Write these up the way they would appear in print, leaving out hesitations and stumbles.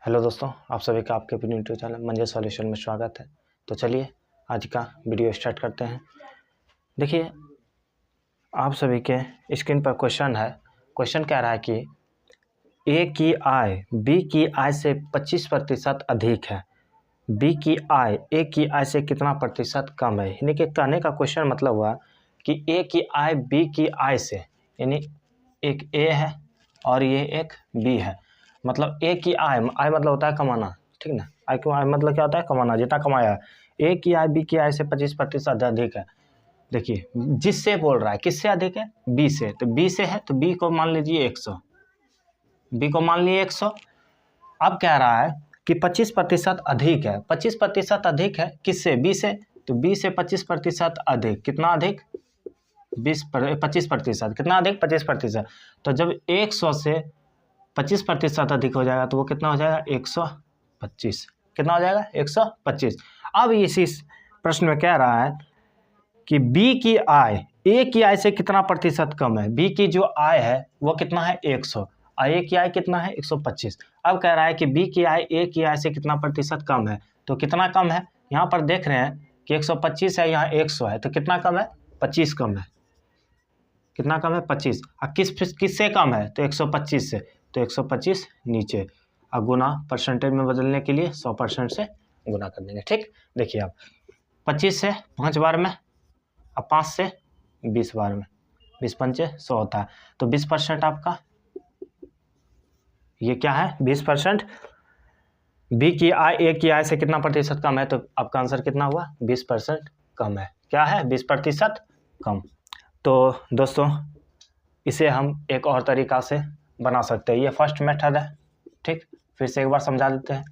Hello दोस्तों, आप सभी का आपके अपने यूट्यूब चैनल मंजे सॉल्यूशन में स्वागत है। तो चलिए आज का वीडियो स्टार्ट करते हैं। देखिए, आप सभी के स्क्रीन पर क्वेश्चन है। क्वेश्चन कह रहा है कि ए की आय बी की आय से 25% अधिक है, बी की आय ए की आय से कितना प्रतिशत कम है। यानी कि कहने का क्वेश्चन मतलब हुआ कि ए की आय बी की आय से, यानी एक ए है और ये एक बी है। मतलब ए की आय मतलब होता है कमाना, ठीक ना। आय क्यों, आय मतलब क्या होता है कमाना, जितना कमाया है। ए की आय बी की आय से 25% अधिक है। देखिए, जिससे बोल रहा है किससे अधिक है, बी से। तो बी से है तो बी को मान लीजिए 100, बी को मान लिए 100। अब कह रहा है कि 25% अधिक है। 25% अधिक है किससे, बी से। तो बी से 25% अधिक, कितना अधिक, 25%। कितना अधिक, 25%। तो जब 100 से 25% अधिक हो जाएगा तो वो कितना हो जाएगा, 125। कितना हो जाएगा, 125। अब इसी प्रश्न में कह रहा है कि बी की आय ए की आय से कितना प्रतिशत कम है। बी की जो आय है वो कितना है, 100, और ए की आय कितना है, 125। अब कह रहा है कि बी की आय ए की आय से कितना प्रतिशत कम है। तो कितना कम है, यहाँ पर देख रहे हैं कि 125 है, यहाँ 100 है, तो कितना कम है, 25 कम है। कितना कम है, 25। और किससे कम है, तो 125 से। तो 125 नीचे, और गुना परसेंटेज में बदलने के लिए 100% से गुना कर देंगे। ठीक, देखिए आप 25 से 5 बार में, अब 5 से 20 बार में, 20 पंचे 100 होता है। तो 20% आपका ये क्या है, 20%। बी की आय ए की आय से कितना प्रतिशत कम है, तो आपका आंसर कितना हुआ, 20% कम है। क्या है, 20% कम। तो दोस्तों, इसे हम एक और तरीका से बना सकते हैं। ये फर्स्ट मेथड है, ठीक। फिर से एक बार समझा देते हैं।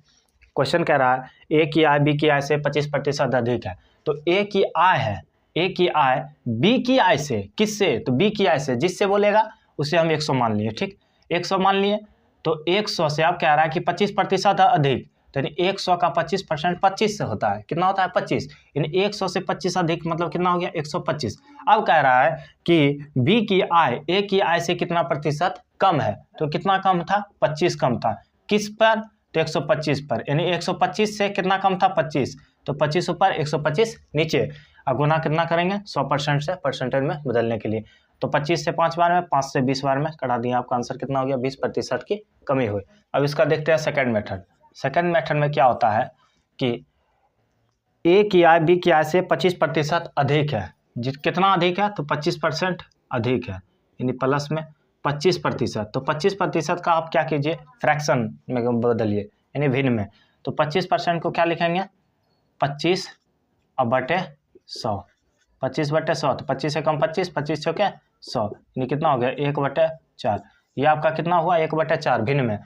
क्वेश्चन कह रहा है ए की आय बी की आय से 25% अधिक है। तो ए की आय है, ए की आय बी की आय से, किससे, तो बी की आय से। जिससे बोलेगा उसे हम 100 मान लिए, ठीक। 100 मान लिए, तो 100 से आप कह रहा है कि 25% अधिक। तो यानी 100 का 25% 25 से होता है। कितना होता है, 25। यानी 100 से 25 अधिक मतलब कितना हो गया, 125। अब कह रहा है कि बी की आय ए की आय से कितना प्रतिशत कम है। तो कितना कम था, 25 कम था। किस पर, तो 125 पर। यानी 125 से कितना कम था, 25। तो 25 ऊपर 125 नीचे, अब गुना कितना करेंगे, 100% से परसेंटेज में बदलने के लिए। तो 25 से 5 बार में, 5 से 20 बार में कटा दिया, आपका आंसर कितना हो गया, 20% की कमी हुई। अब इसका देखते हैं सेकंड मेथड। सेकंड मेथड में क्या होता है कि ए की आय बी की आय से 25% अधिक है। कितना अधिक है, तो 25% अधिक है, यानी प्लस में 25%। तो 25% का आप क्या कीजिए, फ्रैक्शन में बदलिए, यानी भिन्न में। तो 25% को क्या लिखेंगे, 25 अब बटे 100। 25/100, तो 25 से कम 25, 25 से क्या 100, यानी कितना हो गया, 1/4। ये आपका कितना हुआ, 1/4 भिन्न में।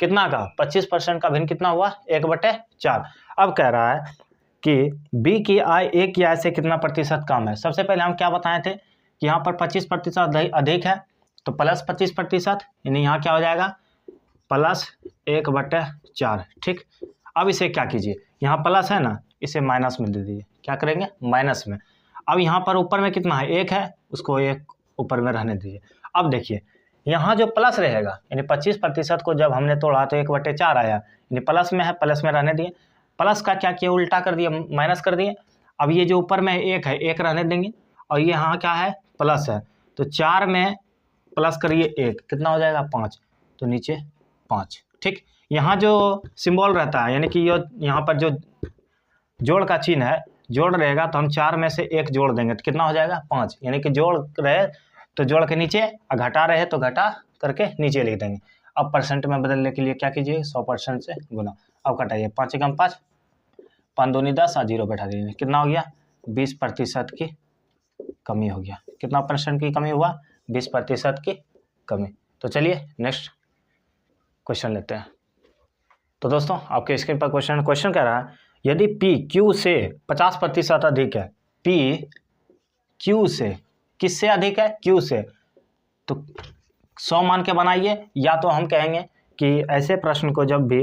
कितना का, 25% का भिन्न कितना हुआ, 1/4। अब कह रहा है कि बी की आय ए की आय से कितना प्रतिशत कम है। सबसे पहले हम क्या बताए थे कि यहाँ पर 25% अधिक है, तो प्लस 25%, यानी यहाँ क्या हो जाएगा, प्लस 1/4, ठीक। अब इसे क्या कीजिए, यहाँ प्लस है ना, इसे माइनस में दे दीजिए। क्या करेंगे, माइनस में। अब यहाँ पर ऊपर में कितना है, 1 है, उसको 1 ऊपर में रहने दीजिए। अब देखिए, यहाँ जो प्लस रहेगा, यानी 25% को जब हमने तोड़ा तो 1/4 आया, यानी प्लस में है, प्लस में रहने दिए। प्लस का क्या किया, उल्टा कर दिया, माइनस कर दिए। अब ये जो ऊपर में 1 है, 1 रहने देंगे, और ये यहाँ क्या है, प्लस है। तो 4 में प्लस करिए 1, कितना हो जाएगा, 5। तो नीचे 5, ठीक। यहाँ जो सिंबल रहता है, यानी कि ये यहाँ पर जो जोड़ का चिन्ह है, जोड़ रहेगा, तो हम 4 में से 1 जोड़ देंगे, तो कितना हो जाएगा, 5। यानी कि जोड़ रहे तो जोड़ के नीचे, और घटा रहे तो घटा करके नीचे लिख देंगे। अब परसेंट में बदलने के लिए क्या कीजिए, 100% से गुना। अब घटाइए, 5 एकम 5, 5 दूनी 10, और 0 बैठा दीजिए, कितना हो गया, 20% की कमी हो गया। कितना परसेंट की कमी हुआ, 20% की कमी। तो चलिए नेक्स्ट क्वेश्चन लेते हैं। तो दोस्तों, आपके स्क्रीन पर क्वेश्चन कह रहा है यदि P Q से 50% अधिक है, P Q से किससे अधिक है, Q से, तो 100 मान के बनाइए। या तो हम कहेंगे कि ऐसे प्रश्न को जब भी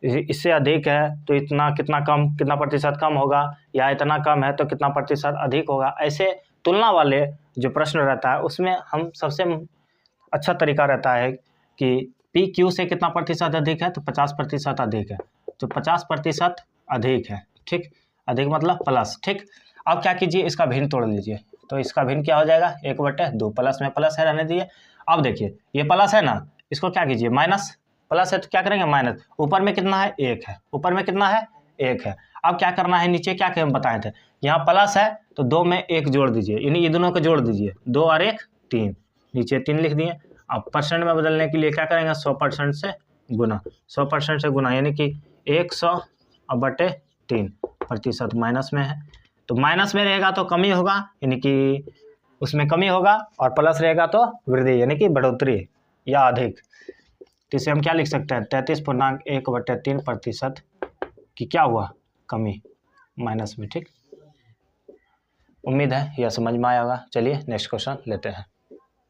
इससे अधिक है तो इतना कितना कम, कितना प्रतिशत कम होगा, या इतना कम है तो कितना प्रतिशत अधिक होगा। ऐसे तुलना वाले जो प्रश्न रहता है उसमें हम सबसे अच्छा तरीका रहता है कि पी क्यू से कितना प्रतिशत अधिक है, तो 50% अधिक है, तो 50% अधिक है, ठीक, अधिक मतलब प्लस, ठीक। अब क्या कीजिए, इसका भिन्न तोड़ लीजिए, तो इसका भिन्न क्या हो जाएगा, 1/2, प्लस में प्लस है रहने दीजिए। अब देखिए ये प्लस है ना, इसको क्या कीजिए, माइनस, प्लस है तो क्या करेंगे माइनस, ऊपर में कितना है 1 है, ऊपर में कितना है 1 है। अब क्या करना है, नीचे क्या हम बताए थे, यहाँ प्लस है तो 2 में 1 जोड़ दीजिए, यानी ये दोनों को जोड़ दीजिए, 2 और 1 3, नीचे 3 लिख दिए। अब परसेंट में बदलने के लिए क्या करेंगे, 100% से गुना, 100% से गुना, यानी कि 100/3 माइनस में है, तो माइनस में रहेगा तो कमी होगा, यानी कि उसमें कमी होगा, और प्लस रहेगा तो वृद्धि, यानी कि बढ़ोतरी या अधिक। तो इसे हम क्या लिख सकते हैं, 33.1/3% की क्या हुआ, कमी, माइनस में, ठीक। उम्मीद है यह समझ में आया होगा। चलिए नेक्स्ट क्वेश्चन लेते हैं।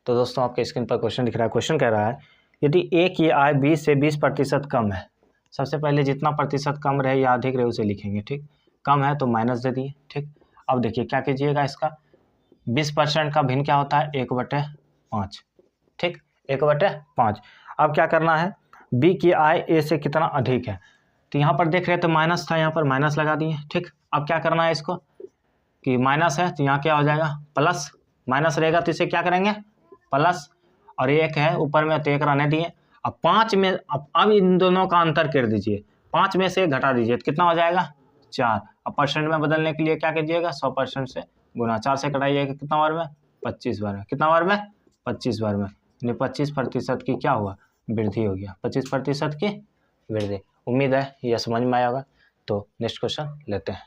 तो दोस्तों आपके स्क्रीन पर क्वेश्चन दिख रहा है। क्वेश्चन कह रहा है यदि ए की आय 20 से 20% कम है, सबसे पहले जितना प्रतिशत कम रहे या अधिक रहे उसे लिखेंगे, ठीक। कम है तो माइनस दे दिए, ठीक। अब देखिए क्या कीजिएगा, इसका 20% का भिन्न क्या होता है, 1/5, ठीक, 1/5। अब क्या करना है, बी की आय ए से कितना अधिक है, तो यहाँ पर देख रहे तो माइनस था, यहाँ पर माइनस लगा दिए, ठीक। अब क्या करना है इसको, कि माइनस है तो यहाँ क्या हो जाएगा, प्लस, माइनस रहेगा तो इसे क्या करेंगे प्लस, और 1 है ऊपर में तो 1 रहने दिए। अब 5 में, अब इन दोनों का अंतर कर दीजिए, 5 में से 1 घटा दीजिए तो कितना हो जाएगा 4। अब परसेंट में बदलने के लिए क्या कीजिएगा, 100% से गुना, 4 से कटाइएगा कितना बार में, 25 बार में, कितना बार में 25 बार में, यानी 25% की क्या हुआ, वृद्धि हो गया, 25% की वृद्धि। उम्मीद है यह समझ में आया होगा। तो नेक्स्ट क्वेश्चन लेते हैं।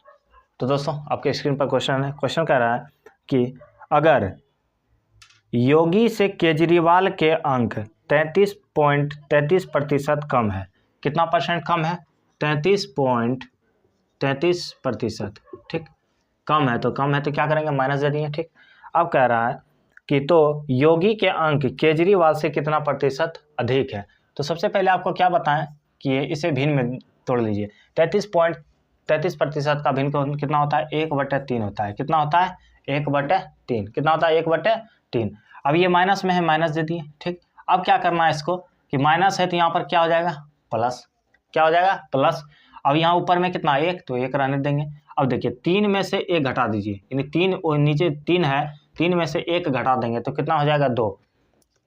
तो दोस्तों आपके स्क्रीन पर क्वेश्चन है। क्वेश्चन कह रहा है कि अगर योगी से केजरीवाल के अंक 33.33% कम है, कितना परसेंट कम है, 33.33%, ठीक। कम है तो क्या करेंगे, माइनस दे दिए, ठीक। अब कह रहा है कि तो योगी के अंक केजरीवाल से कितना प्रतिशत अधिक है, तो सबसे पहले आपको क्या बताएं कि इसे भिन्न में तोड़ लीजिए। 33% का भिन्न कितना होता है, 1/3 होता है, कितना होता है 1/3, कितना होता है 1/3। अब ये माइनस में है, माइनस दे दिए, ठीक। अब क्या करना है इसको, कि माइनस है तो यहाँ पर क्या हो जाएगा प्लस, क्या हो जाएगा प्लस। अब यहाँ ऊपर में कितना 1, तो 1 रहने देंगे। अब देखिए 3 में से 1 घटा दीजिए, यानी 3 नीचे 3 है, 3 में से 1 घटा देंगे तो कितना हो जाएगा 2,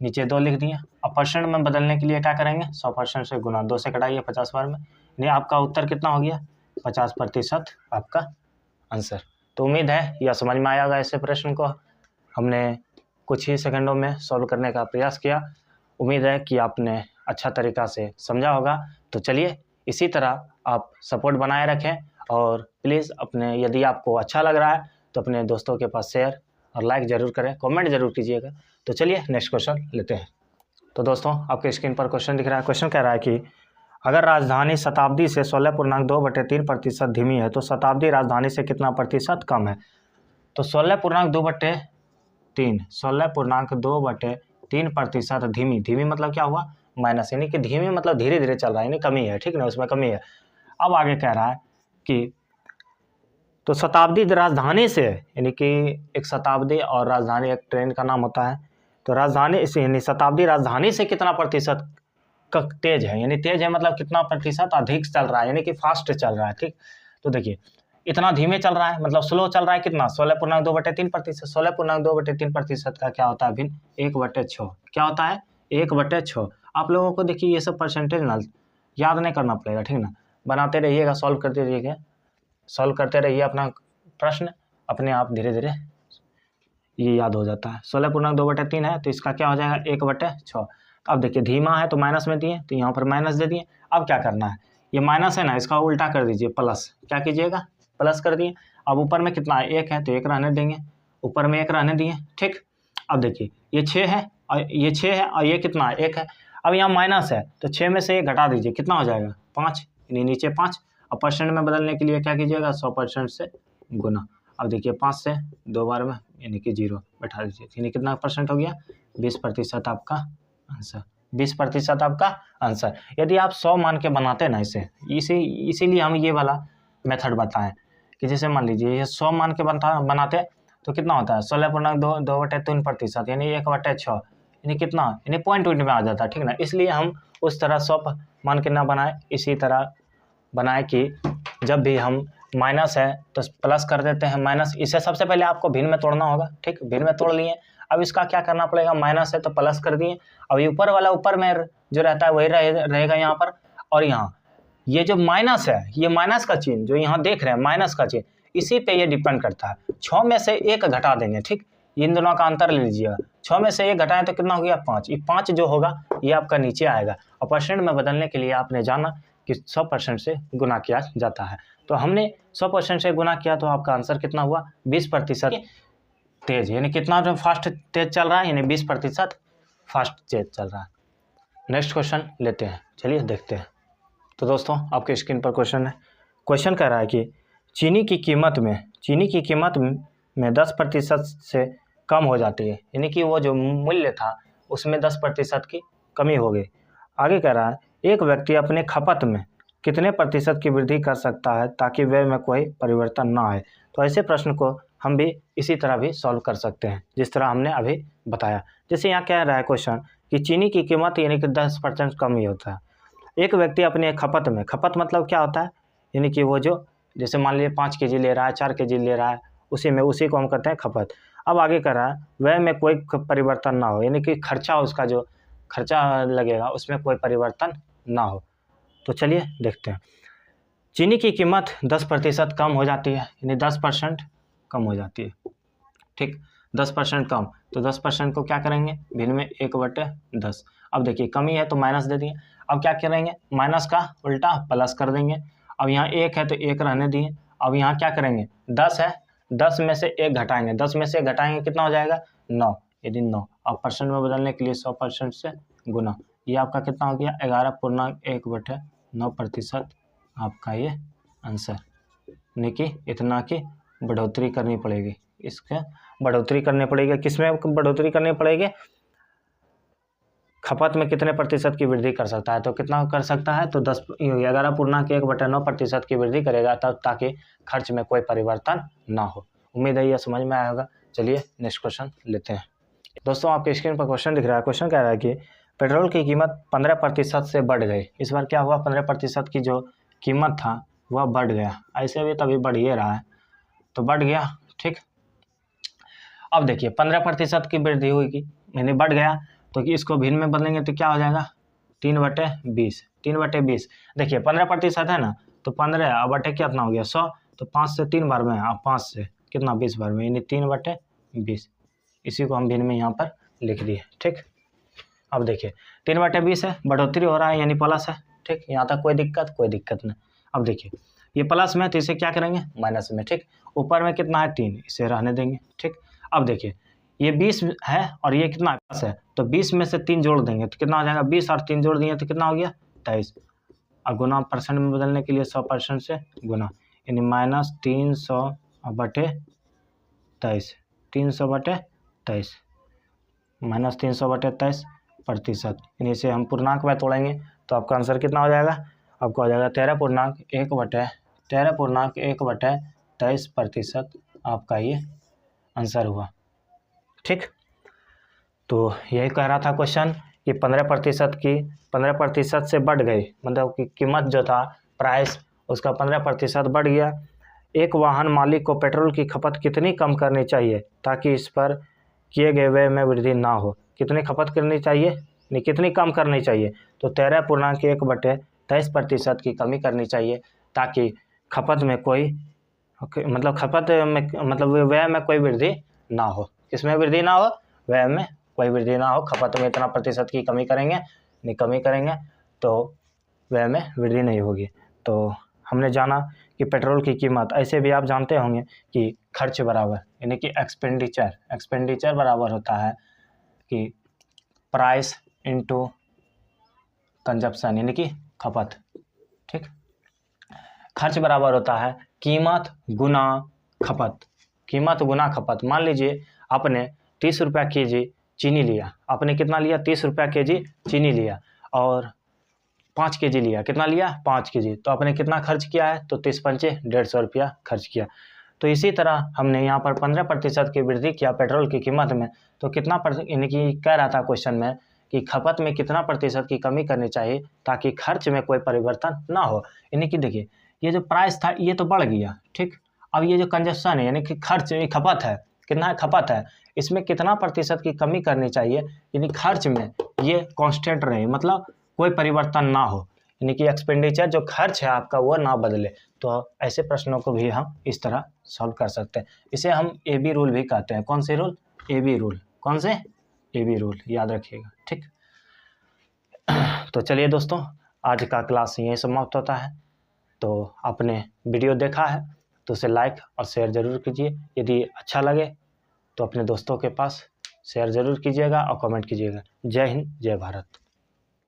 नीचे 2 लिख दिए। अब परसेंट में बदलने के लिए क्या करेंगे, 100% से गुना, 2 से कटाइए 50 बार में, यानी आपका उत्तर कितना हो गया 50% आपका आंसर। तो उम्मीद है यह समझ में आया होगा। ऐसे प्रश्न को हमने कुछ ही सेकंडों में सॉल्व करने का प्रयास किया। उम्मीद है कि आपने अच्छा तरीका से समझा होगा। तो चलिए इसी तरह आप सपोर्ट बनाए रखें, और प्लीज़ अपने, यदि आपको अच्छा लग रहा है तो अपने दोस्तों के पास शेयर और लाइक ज़रूर करें, कमेंट जरूर कीजिएगा। तो चलिए नेक्स्ट क्वेश्चन लेते हैं। तो दोस्तों आपके स्क्रीन पर क्वेश्चन दिख रहा है। क्वेश्चन कह रहा है कि अगर राजधानी शताब्दी से 16.2/3% धीमी है, तो शताब्दी राजधानी से कितना प्रतिशत कम है, तो 16.2/3% धीमी मतलब क्या हुआ, माइनस, यानी कि धीमी मतलब धीरे धीरे चल रहा है, यानी कमी है, ठीक ना, उसमें कमी है। अब आगे कह रहा है कि तो शताब्दी राजधानी से, यानी कि एक शताब्दी और राजधानी एक ट्रेन का नाम होता है, तो राजधानी से, यानी शताब्दी राजधानी से कितना प्रतिशत तेज है, यानी तेज है मतलब कितना प्रतिशत अधिक चल रहा है, यानी कि फास्ट चल रहा है, ठीक। तो देखिए इतना धीमे चल रहा है मतलब स्लो चल रहा है, कितना 16.2/3%, 16.2/3% का क्या होता है भिन्न, 1/6, क्या होता है 1/6। आप लोगों को देखिए ये सब परसेंटेज ना याद नहीं करना पड़ेगा, ठीक ना, बनाते रहिएगा, सॉल्व करते रहिए अपना प्रश्न, अपने आप धीरे धीरे ये याद हो जाता है। 16.2/3 है तो इसका क्या हो जाएगा 1/6। अब देखिए धीमा है तो माइनस में दिए, तो यहाँ पर माइनस दे दिए। अब क्या करना है, ये माइनस है ना, इसका उल्टा कर दीजिए, प्लस, क्या कीजिएगा प्लस कर दिए। अब ऊपर में कितना है 1 है तो 1 रहने देंगे, ऊपर में 1 रहने दिए, ठीक। अब देखिए ये 6 है और ये 6 है और ये कितना है 1 है। अब यहाँ माइनस है तो 6 में से 1 घटा दीजिए, कितना हो जाएगा 5, यानी नीचे 5। अब परसेंट में बदलने के लिए क्या कीजिएगा 100% से गुना। अब देखिए 5 से 2 बार में, यानी कि 0 बैठा दीजिए, यानी कितना परसेंट हो गया 20% आपका आंसर, 20% आपका आंसर। यदि आप 100 मान के बनाते ना इसीलिए हम ये वाला मेथड बताएं कि जैसे मान लीजिए ये 100 मान के बनाते तो कितना होता है 16.2/3%, यानी 1/6, यानी कितना, यानी पॉइंट में आ जाता है, ठीक ना। इसलिए हम उस तरह 100 मान के ना बनाए, इसी तरह बनाए कि जब भी हम माइनस है तो प्लस कर देते हैं माइनस। इसे सबसे पहले आपको भिन्न में तोड़ना होगा, ठीक, भिन्न में तोड़ लिए। अब इसका क्या करना पड़ेगा, माइनस है तो प्लस कर दिए। अब ये ऊपर वाला ऊपर में जो रहता है वही रहेगा यहाँ पर, और यहाँ ये जो माइनस है, ये माइनस का चिन्ह जो यहाँ देख रहे हैं, माइनस का चिन्ह, इसी पे ये डिपेंड करता है। 6 में से 1 घटा देंगे, ठीक, इन दोनों का अंतर ले लीजिएगा। 6 में से 1 घटाएं तो कितना हो गया, 5। ये 5 जो होगा ये आपका नीचे आएगा। और परसेंट में बदलने के लिए आपने जाना कि 100% से गुना किया जाता है, तो हमने 100% से गुना किया, तो आपका आंसर कितना हुआ, 20% तेज, यानी कितना जो फास्ट तेज चल रहा है, यानी 20% फास्ट तेज चल रहा है। नेक्स्ट क्वेश्चन लेते हैं, चलिए देखते हैं। तो दोस्तों आपके स्क्रीन पर क्वेश्चन है। क्वेश्चन कह रहा है कि चीनी की कीमत में 10% से कम हो जाती है, यानी कि वो जो मूल्य था उसमें 10% की कमी हो गई। आगे कह रहा है एक व्यक्ति अपने खपत में कितने प्रतिशत की वृद्धि कर सकता है ताकि व्यय में कोई परिवर्तन ना आए। तो ऐसे प्रश्न को हम भी इसी तरह भी सॉल्व कर सकते हैं जिस तरह हमने अभी बताया। जैसे यहाँ कह रहा है क्वेश्चन कि चीनी की कीमत यानी कि 10% कम ही होता है। एक व्यक्ति अपने खपत में, खपत मतलब क्या होता है, यानी कि वो जो जैसे मान लीजिए 5 kg ले रहा है, 4 kg ले रहा है, उसी को हम कहते हैं खपत। अब आगे कर रहा है व्यय में कोई परिवर्तन ना हो, यानी कि खर्चा, उसका जो खर्चा लगेगा उसमें कोई परिवर्तन ना हो। तो चलिए देखते हैं। चीनी की कीमत 10% कम हो जाती है, यानी 10% कम हो जाती है, ठीक, 10% कम। तो 10% को क्या करेंगे, भिन्न में 1/10। अब देखिए कमी है तो माइनस दे दिए। अब क्या करेंगे, माइनस का उल्टा प्लस कर देंगे। अब यहाँ 1 है तो 1 रहने दिए। अब यहाँ क्या करेंगे, 10 है, 10 में से 1 घटाएंगे, 10 में से 1 घटाएंगे कितना हो जाएगा, 9, यदि 9। अब परसेंट में बदलने के लिए 100% से गुना, ये आपका कितना हो गया, 11.1/9% आपका ये आंसर। यानी कि इतना की बढ़ोतरी करनी पड़ेगी, इसका बढ़ोतरी करनी पड़ेगी। किसमें बढ़ोतरी करनी पड़ेगी, खपत में कितने प्रतिशत की वृद्धि कर सकता है, तो कितना कर सकता है, तो 11.1/9% की वृद्धि करेगा तब, ताकि खर्च में कोई परिवर्तन ना हो। उम्मीद है यह समझ में आया होगा। चलिए नेक्स्ट क्वेश्चन लेते हैं। दोस्तों आपके स्क्रीन पर क्वेश्चन दिख रहा है। क्वेश्चन कह रहा है कि पेट्रोल की कीमत 15% से बढ़ गई। इस बार क्या हुआ, 15% की जो कीमत था वह बढ़ गया। ऐसे भी तभी बढ़ ही रहा है, तो बढ़ गया, ठीक। अब देखिए 15% की वृद्धि हुई, यानी बढ़ गया, तो कि इसको भिन्न में बदलेंगे तो क्या हो जाएगा, 3/20। 3/20 देखिए 15% है ना, तो 15 अब बटे कितना हो गया, 100, तो 5 से 3 बार में, अब 5 से कितना 20 बार में, यानी 3/20। इसी को हम भिन्न में यहाँ पर लिख दिए, ठीक। अब देखिए 3/20 है, बढ़ोतरी हो रहा है यानी प्लस है, ठीक, यहाँ तक कोई दिक्कत नहीं। अब देखिए ये प्लस में, तो इसे क्या करेंगे, माइनस में, ठीक। ऊपर में कितना है, 3, इसे रहने देंगे, ठीक। अब देखिए ये 20 है और ये कितना प्लस है, तो 20 में से 3 जोड़ देंगे तो कितना हो जाएगा, 20 और 3 जोड़ दिए तो कितना हो गया, 23। अब गुना परसेंट में बदलने के लिए 100% से गुना, यानी -300/23, 300/23 -300/23%, यानी इसे हम पूर्णांक में तोड़ेंगे तो आपका आंसर कितना हो जाएगा, आपको हो जाएगा 13.1/23% आपका ये आंसर हुआ, ठीक। तो यही कह रहा था क्वेश्चन कि 15% से बढ़ गई, मतलब कि कीमत जो था, प्राइस उसका 15% बढ़ गया। एक वाहन मालिक को पेट्रोल की खपत कितनी कम करनी चाहिए ताकि इस पर किए गए व्यय में वृद्धि ना हो। कितनी खपत करनी चाहिए, नहीं कितनी कम करनी चाहिए, तो 13.1/23% की कमी करनी चाहिए ताकि खपत में कोई व्यय में कोई वृद्धि ना हो। किसमें वृद्धि ना हो, व्यय में कोई वृद्धि ना हो। खपत में इतना प्रतिशत की कमी करेंगे तो व्यय में वृद्धि नहीं होगी। तो हमने जाना कि पेट्रोल की कीमत, ऐसे भी आप जानते होंगे कि खर्च बराबर, यानी कि एक्सपेंडिचर बराबर होता है कि प्राइस इनटू कंजप्शन, यानी कि खपत, ठीक। खर्च बराबर होता है कीमत गुना खपत, कीमत गुना खपत। मान लीजिए आपने 30 रुपया kg चीनी लिया, आपने कितना लिया, 30 रुपया kg चीनी लिया और 5 kg लिया, कितना लिया, 5 kg, तो आपने कितना खर्च किया है, तो 30×5 150 रुपया खर्च किया, तो इसी तरह हमने यहाँ पर 15% की वृद्धि किया पेट्रोल की कीमत में, तो कितना यानी कि कह रहा था क्वेश्चन में कि खपत में कितना प्रतिशत की कमी करनी चाहिए ताकि खर्च में कोई परिवर्तन ना हो। यानी कि देखिए ये जो प्राइस था ये तो बढ़ गया, ठीक। अब ये जो कंजप्शन है यानी कि खर्च, ये खपत है, कितना है खपत है, इसमें कितना प्रतिशत की कमी करनी चाहिए यानी खर्च में ये कांस्टेंट रहे, मतलब कोई परिवर्तन ना हो, यानी कि एक्सपेंडिचर जो खर्च है आपका वो ना बदले। तो ऐसे प्रश्नों को भी हम इस तरह सॉल्व कर सकते हैं। इसे हम ए बी रूल भी कहते हैं। कौन से रूल? A B rule. कौन से? ए बी रूल, याद रखिएगा, ठीक। तो चलिए दोस्तों, आज का क्लास यहीं समाप्त होता है। तो आपने वीडियो देखा है तो उसे लाइक और शेयर ज़रूर कीजिए। यदि अच्छा लगे तो अपने दोस्तों के पास शेयर ज़रूर कीजिएगा और कमेंट कीजिएगा। जय हिंद, जय भारत।